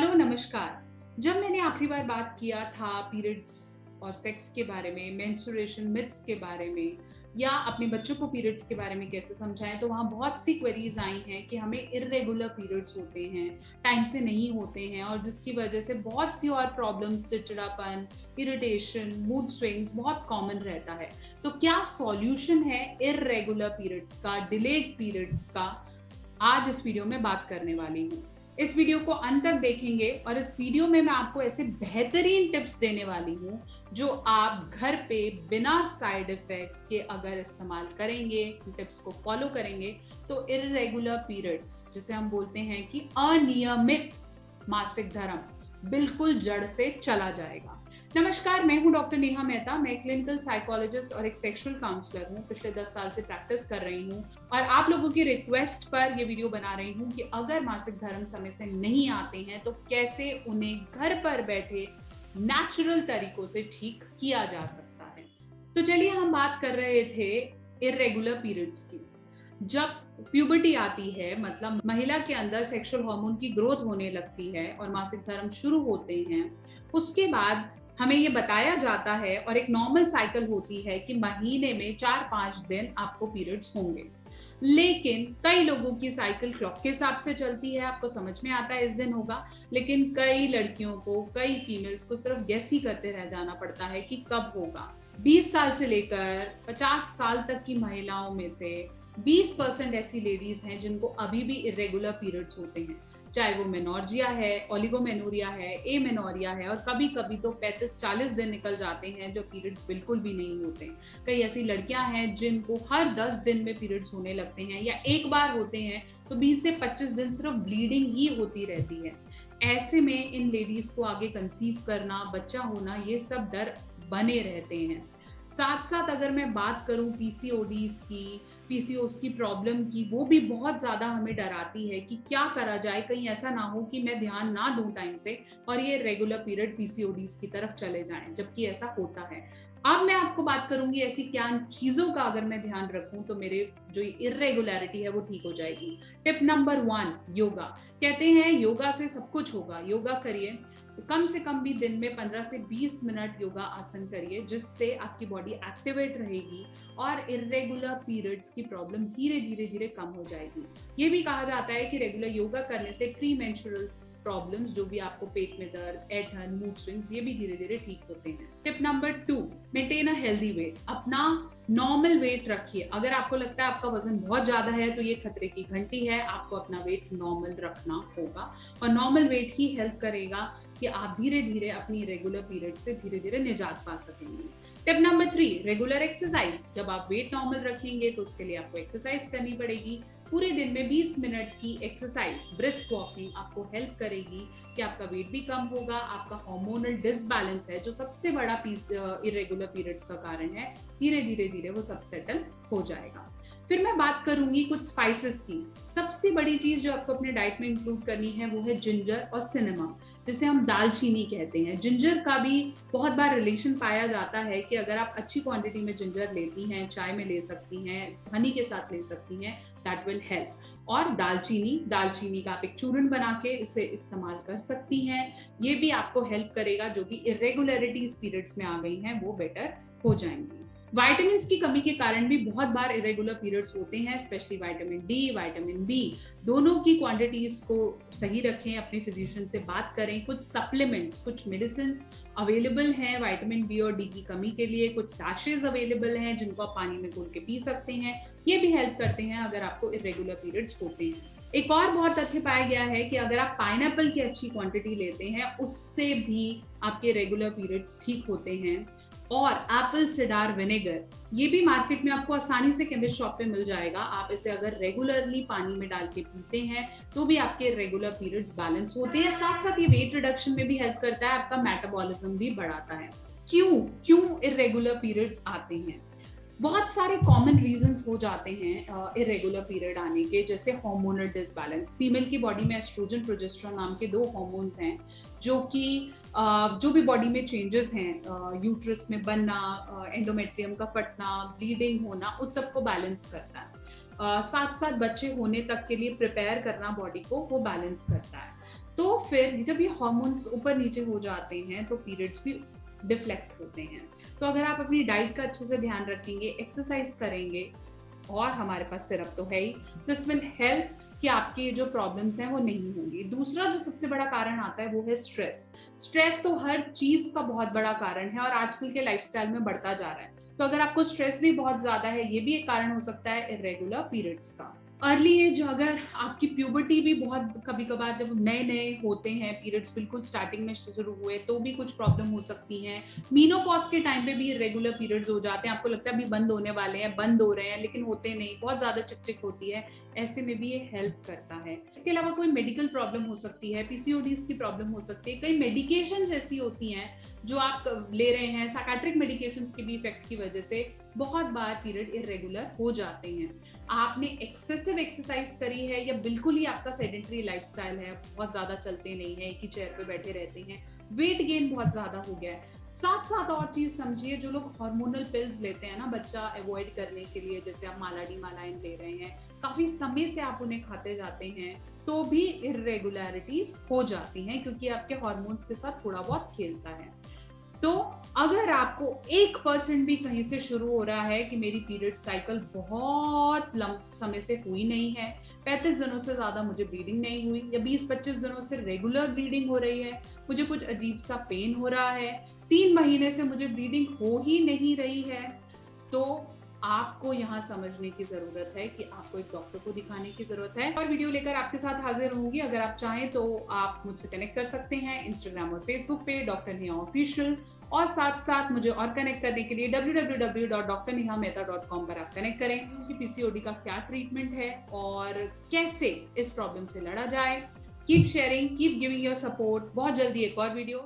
Hello नमस्कार। जब मैंने आखिरी बार बात किया था पीरियड्स और सेक्स के बारे में, मेंस्ट्रुएशन मिथ्स के बारे में या अपने बच्चों को पीरियड्स के बारे में कैसे समझाएं, तो वहाँ बहुत सी क्वेरीज आई हैं कि हमें इर्रेगुलर पीरियड्स होते हैं, टाइम से नहीं होते हैं और जिसकी वजह से बहुत सी और प्रॉब्लम्स, चिड़चिड़ापन, इरिटेशन, मूड स्विंग्स बहुत कॉमन रहता है। तो क्या सॉल्यूशन है इर्रेगुलर पीरियड्स का, डिलेड पीरियड्स का? आज इस वीडियो में बात करने वाली हूँ। इस वीडियो को अंत तक देखेंगे और इस वीडियो में मैं आपको ऐसे बेहतरीन टिप्स देने वाली हूँ जो आप घर पे बिना साइड इफेक्ट के अगर इस्तेमाल करेंगे, टिप्स को फॉलो करेंगे, तो इर्रेगुलर पीरियड्स, जिसे हम बोलते हैं कि अनियमित मासिक धर्म, बिल्कुल जड़ से चला जाएगा। नमस्कार, मैं हूं डॉक्टर नेहा मेहता। मैं क्लिनिकल साइकोलॉजिस्ट और एक सेक्सुअल काउंसलर हूं। पिछले 10 साल से प्रैक्टिस कर रही हूं और आप लोगों की रिक्वेस्ट पर ये वीडियो बना रही हूं कि अगर मासिक धर्म समय से नहीं आते हैं तो कैसे उन्हें घर पर बैठे नेचुरल तरीकों से ठीक किया जा सकता है। तो चलिए, हम बात कर रहे थे इर्रेगुलर पीरियड्स की। जब प्यूबर्टी आती है, मतलब महिला के अंदर सेक्सुअल हार्मोन की ग्रोथ होने लगती है और मासिक धर्म शुरू होते हैं, उसके बाद हमें ये बताया जाता है और एक नॉर्मल साइकिल होती है कि महीने में 4-5 दिन आपको पीरियड्स होंगे। लेकिन कई लोगों की साइकिल क्लॉक के हिसाब से चलती है, आपको समझ में आता है इस दिन होगा, लेकिन कई लड़कियों को, कई फीमेल्स को सिर्फ गेस ही करते रह जाना पड़ता है कि कब होगा। 20 साल से लेकर 50 साल तक की महिलाओं में से 20% ऐसी लेडीज हैं जिनको अभी भी इरेगुलर पीरियड्स होते हैं, चाहे वो मेनोर्जिया है, ओलिगोमेनोरिया है, एमेनोरिया है, और कभी कभी तो 35-40 दिन निकल जाते हैं जो पीरियड्स बिल्कुल भी नहीं होते। कई ऐसी लड़कियां हैं जिनको हर 10 दिन में पीरियड्स होने लगते हैं या एक बार होते हैं तो 20 से 25 दिन सिर्फ ब्लीडिंग ही होती रहती है। ऐसे में इन लेडीज को आगे कंसीव करना, बच्चा होना, ये सब डर बने रहते हैं। साथ साथ अगर मैं बात करूं पीसीओडीज की, पीसीओएस की प्रॉब्लम की, वो भी बहुत ज्यादा हमें डराती है कि क्या करा जाए, कहीं ऐसा ना हो कि मैं ध्यान ना दूं टाइम से और ये रेगुलर पीरियड पीसीओडीज की तरफ चले जाएं, जबकि ऐसा होता है। अब मैं आपको बात करूंगी ऐसी क्या चीजों का अगर मैं ध्यान रखूं तो मेरे जो इर्रेगुलरिटी है वो ठीक हो जाएगी। Tip number 1, yoga. कहते हैं योगा से सब कुछ होगा। योगा करिए, कम से कम भी दिन में 15 से 20 मिनट योगा आसन करिए, जिससे आपकी बॉडी एक्टिवेट रहेगी और इर्रेगुलर पीरियड्स की प्रॉब्लम धीरे धीरे धीरे कम हो जाएगी। ये भी कहा जाता है कि रेगुलर योगा करने से प्री मेंस्ट्रुअल प्रॉब्लम्स, जो भी आपको पेट में दर्द, ऐंठन, मूड स्विंग्स, ये भी धीरे धीरे ठीक होते हैं। Tip number 2, maintain a healthy weight. अपना नॉर्मल वेट रखिए। अगर आपको लगता है आपका वजन बहुत ज्यादा है तो ये खतरे की घंटी है, आपको अपना वेट नॉर्मल रखना होगा और नॉर्मल वेट ही हेल्प करेगा कि आप धीरे धीरे अपनी रेगुलर पीरियड से धीरे धीरे निजात पा सकेंगे। Tip number 3, regular exercise. जब आप वेट नॉर्मल रखेंगे तो उसके लिए आपको एक्सरसाइज करनी पड़ेगी। पूरे दिन में 20 मिनट की एक्सरसाइज, ब्रिस्क वॉकिंग आपको हेल्प करेगी कि आपका वेट भी कम होगा। आपका हार्मोनल डिसबैलेंस है जो सबसे बड़ा इरेगुलर पीरियड्स का कारण है, धीरे धीरे धीरे वो सब सेटल हो जाएगा। फिर मैं बात करूंगी कुछ स्पाइसेस की। सबसे बड़ी चीज जो आपको अपने डाइट में इंक्लूड करनी है वो है जिंजर और सिनेमा, जिसे हम दालचीनी कहते हैं। जिंजर का भी बहुत बार रिलेशन पाया जाता है कि अगर आप अच्छी क्वांटिटी में जिंजर लेती हैं, चाय में ले सकती हैं, हनी के साथ ले सकती हैं, दैट विल हेल्प। और दालचीनी का आप एक चूर्ण बना के इसे इस्तेमाल कर सकती हैं। ये भी आपको हेल्प करेगा, जो भी इरेगुलरिटीज पीरियड्स में आ गई हैं वो बेटर हो जाएंगी। विटामिन्स की कमी के कारण भी बहुत बार इरेगुलर पीरियड्स होते हैं, specially vitamin D, vitamin B. दोनों की क्वांटिटीज को सही रखें, अपने फिजिशियन से बात करें। कुछ सप्लीमेंट्स, कुछ मेडिसिन अवेलेबल हैं विटामिन बी और डी की कमी के लिए। कुछ सैशेज अवेलेबल हैं जिनको आप पानी में घोल के पी सकते हैं। ये भी हेल्प करते हैं अगर आपको इरेगुलर पीरियड्स होते हैं। एक और बहुत तथ्य पाया गया है कि अगर आप पाइनएप्पल की अच्छी क्वांटिटी लेते हैं, उससे भी आपके रेगुलर पीरियड्स ठीक होते हैं। और एप्पल सिडार विनेगर, ये भी मार्केट में आपको आसानी से केमिस्ट शॉप पे मिल जाएगा। आप इसे अगर रेगुलरली पानी में डाल के पीते हैं तो भी आपके रेगुलर पीरियड्स बैलेंस होते हैं। साथ साथ ये वेट रिडक्शन में भी हेल्प करता है, आपका मेटाबॉलिज्म भी बढ़ाता है। क्यों इरेगुलर पीरियड्स आते हैं? बहुत सारे कॉमन रीजंस हो जाते हैं इरेगुलर पीरियड आने के, जैसे हार्मोनल डिसबैलेंस। फीमेल की बॉडी में एस्ट्रोजन, प्रोजेस्टेरोन नाम के 2 हार्मोन्स हैं जो कि जो भी बॉडी में चेंजेस हैं, यूट्रस में बनना, एंडोमेट्रियम का फटना, ब्लीडिंग होना, उन सबको बैलेंस करता है। साथ साथ बच्चे होने तक के लिए प्रिपेयर करना बॉडी को, वो बैलेंस करता है। तो फिर जब ये हार्मोन्स ऊपर नीचे हो जाते हैं तो पीरियड्स भी डिफ्लेक्ट होते हैं। तो अगर आप अपनी डाइट का अच्छे से ध्यान रखेंगे, एक्सरसाइज करेंगे, और हमारे पास सिरप तो है ही, दिस विल हेल्प कि आपकी जो प्रॉब्लम्स हैं वो नहीं होंगी। दूसरा जो सबसे बड़ा कारण आता है वो है स्ट्रेस। स्ट्रेस तो हर चीज का बहुत बड़ा कारण है और आजकल के लाइफस्टाइल में बढ़ता जा रहा है। तो अगर आपको स्ट्रेस भी बहुत ज्यादा है, ये भी एक कारण हो सकता है इरेगुलर पीरियड्स का। अर्ली एज, अगर आपकी प्यूबर्टी भी बहुत कभी कभार जब नए नए होते हैं पीरियड्स, बिल्कुल स्टार्टिंग में शुरू हुए तो भी कुछ प्रॉब्लम हो सकती है। मीनोपॉज के टाइम पे भी रेगुलर पीरियड्स हो जाते हैं, आपको लगता है अभी बंद होने वाले हैं, बंद हो रहे हैं, लेकिन होते नहीं, बहुत ज्यादा चिकचिक होती है, ऐसे में भी ये हेल्प करता है। इसके अलावा कोई मेडिकल प्रॉब्लम हो सकती है, पीसीओडीज की प्रॉब्लम हो सकती है, कई मेडिकेशंस ऐसी होती हैं जो आप ले रहे हैं, साइकियाट्रिक मेडिकेशंस के भी इफेक्ट की वजह से बहुत बार पीरियड इरेगुलर हो जाते हैं। आपने एक्सेसिव एक्सरसाइज करी है या बिल्कुल ही आपका सेडेंटरी लाइफस्टाइल है, बहुत ज्यादा चलते नहीं है, एक ही चेयर पे बैठे रहते हैं, वेट गेन बहुत ज्यादा हो गया है। साथ साथ और चीज समझिए, जो लोग हार्मोनल पिल्स लेते हैं ना बच्चा अवॉइड करने के लिए, जैसे आप मालाडी मालाइन ले रहे हैं, काफी समय से आप उन्हें खाते जाते हैं, तो भी इरेगुलरिटीज हो जाती हैं क्योंकि आपके हार्मोन्स के साथ थोड़ा बहुत खेलता है। तो अगर आपको 1% भी कहीं से शुरू हो रहा है कि मेरी पीरियड साइकिल बहुत लंबे समय से हुई नहीं है, 35 दिनों से ज्यादा मुझे ब्लीडिंग नहीं हुई, या 20-25 दिनों से रेगुलर ब्लीडिंग हो रही है, मुझे कुछ अजीब सा पेन हो रहा है, 3 महीने से मुझे ब्लीडिंग हो ही नहीं रही है, तो आपको यहाँ समझने की जरूरत है कि आपको एक डॉक्टर को दिखाने की जरूरत है। और वीडियो लेकर आपके साथ हाजिर होंगी। अगर आप चाहें तो आप मुझसे कनेक्ट कर सकते हैं इंस्टाग्राम और फेसबुक पे डॉक्टर नेहा ऑफिशियल, और साथ साथ मुझे और कनेक्ट करने के लिए www.drnehamehta.com पर आप कनेक्ट करें कि पीसीओडी का क्या ट्रीटमेंट है और कैसे इस प्रॉब्लम से लड़ा जाए। Keep sharing, keep giving your support. बहुत जल्दी एक और वीडियो